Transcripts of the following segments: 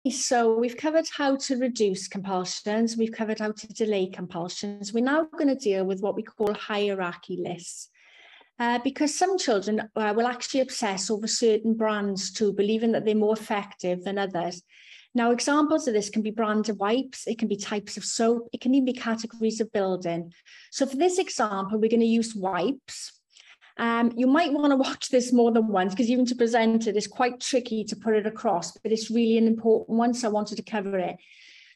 So we've covered how to reduce compulsions. We've covered how to delay compulsions. We're now going to deal with what we call hierarchy lists. Because some children will actually obsess over certain brands too, believing that they're more effective than others. Now, examples of this can be brands of wipes, it can be types of soap, it can even be categories of building. So for this example, we're going to use wipes. You might want to watch this more than once because even to present it is quite tricky to put it across, but it's really an important one, so I wanted to cover it.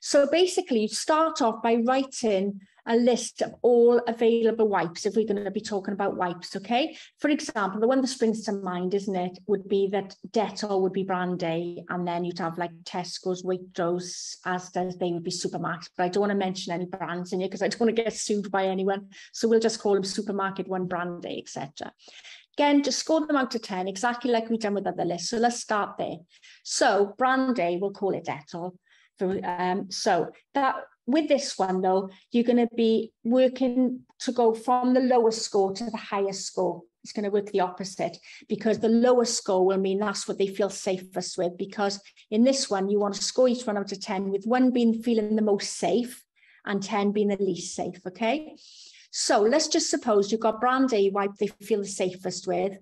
So basically, you start off by writing a list of all available wipes if we're going to be talking about wipes, okay? For example, the one that springs to mind, isn't it, would be that Dettol would be brand A, and then you'd have like Tesco's, Waitrose, Asda's, they would be supermarkets. But I don't want to mention any brands in here because I don't want to get sued by anyone. So we'll just call them supermarket one, brand A, etc. Again, just score them out of 10, exactly like we've done with other lists. So let's start there. So brand A, we'll call it Dettol. So that with this one though, you're going to be working to go from the lowest score to the highest score. It's going to work the opposite because the lowest score will mean that's what they feel safest with, because in this one you want to score each one out of 10 with 1 being feeling the most safe and 10 being the least safe. Okay, so let's just suppose you've got brand A wipe they feel the safest with.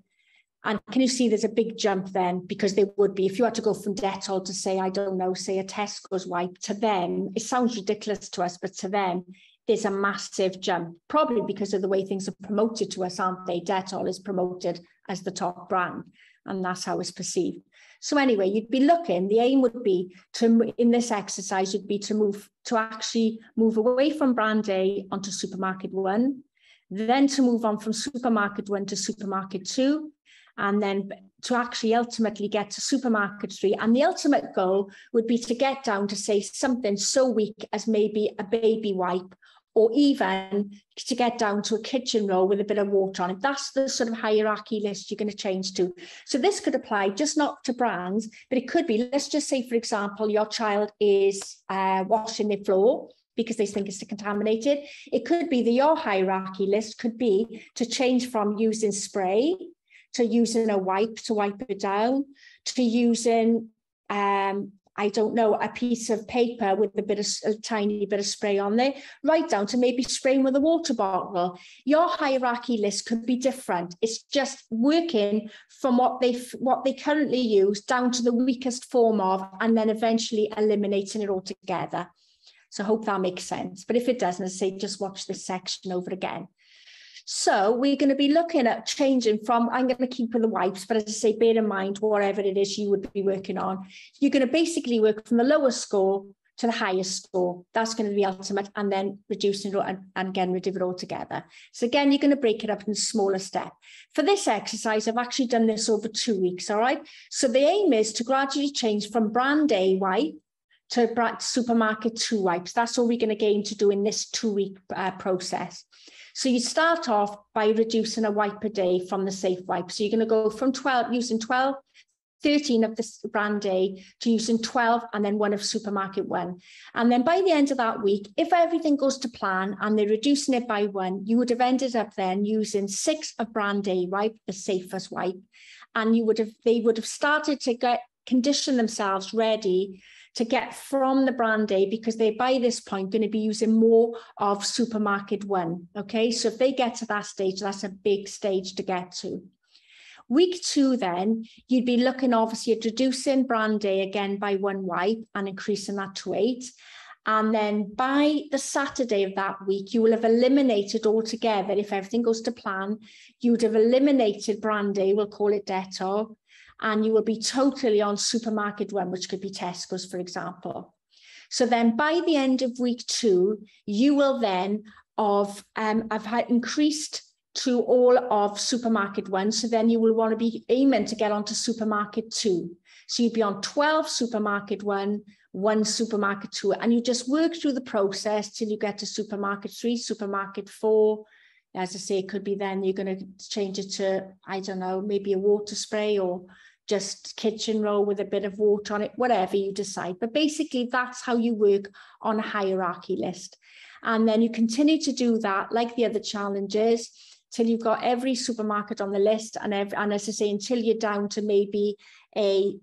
And can you see there's a big jump then? Because there would be, if you had to go from Dettol to say, I don't know, say a Tesco's wipe, to them, it sounds ridiculous to us, but to them, there's a massive jump, probably because of the way things are promoted to us, aren't they? Dettol is promoted as the top brand, and that's how it's perceived. So anyway, you'd be looking, the aim would be to, in this exercise, would be to actually move away from brand A onto supermarket one, then to move on from supermarket one to supermarket two, and then to actually ultimately get to supermarket 3. And the ultimate goal would be to get down to say something so weak as maybe a baby wipe, or even to get down to a kitchen roll with a bit of water on it. That's the sort of hierarchy list you're going to change to. So this could apply just not to brands, but it could be, let's just say, for example, your child is washing their floor because they think it's contaminated. It could be that your hierarchy list could be to change from using spray to using a wipe to wipe it down, to using, I don't know, a piece of paper with a tiny bit of spray on there, right down to maybe spraying with a water bottle. Your hierarchy list could be different. It's just working from what they currently use down to the weakest form of, and then eventually eliminating it altogether. So I hope that makes sense. But if it doesn't, I say just watch this section over again. So we're going to be looking at changing from, I'm going to keep with the wipes, but as I say, bear in mind, whatever it is you would be working on, you're going to basically work from the lowest score to the highest score. That's going to be ultimate, and then reducing it and again, reduce it all together. So again, you're going to break it up in smaller steps. For this exercise, I've actually done this over 2 weeks, all right? So the aim is to gradually change from brand A wipe to supermarket 2 wipes. That's all we're going to gain to do in this 2-week process. So you start off by reducing a wipe a day from the safe wipe. So you're going to go from 13 of the brand A to using 12 and then 1 of supermarket 1. And then by the end of that week, if everything goes to plan and they're reducing it by 1, you would have ended up then using 6 of brand A wipe, the safest wipe. And they would have started to condition themselves ready to get from the brand A, because they're by this point going to be using more of supermarket 1. Okay, so if they get to that stage, that's a big stage to get to. Week 2, then you'd be looking obviously at reducing brand A again by 1 wipe and increasing that to 8. And then by the Saturday of that week, you will have eliminated altogether, if everything goes to plan, you would have eliminated brand A, we'll call it Dettol, and you will be totally on supermarket 1, which could be Tesco's, for example. So then by the end of week 2, you will then have increased to all of supermarket 1. So then you will want to be aiming to get onto supermarket 2. So you'd be on 12 supermarket 1, 1 supermarket 2, and you just work through the process till you get to supermarket 3, supermarket 4. As I say, it could be then you're going to change it to, I don't know, maybe a water spray or just kitchen roll with a bit of water on it, whatever you decide. But basically, that's how you work on a hierarchy list. And then you continue to do that like the other challenges till you've got every supermarket on the list, and as I say, until you're down to maybe a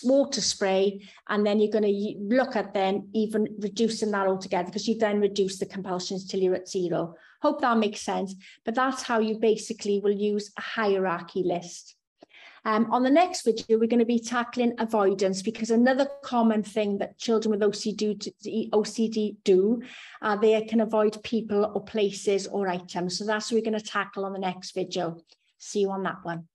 water spray, and then you're going to look at then even reducing that altogether, because you then reduce the compulsions till you're at 0. Hope that makes sense. But that's how you basically will use a hierarchy list. On the next video, we're going to be tackling avoidance, because another common thing that children with OCD do, they can avoid people or places or items. So that's what we're going to tackle on the next video. See you on that one.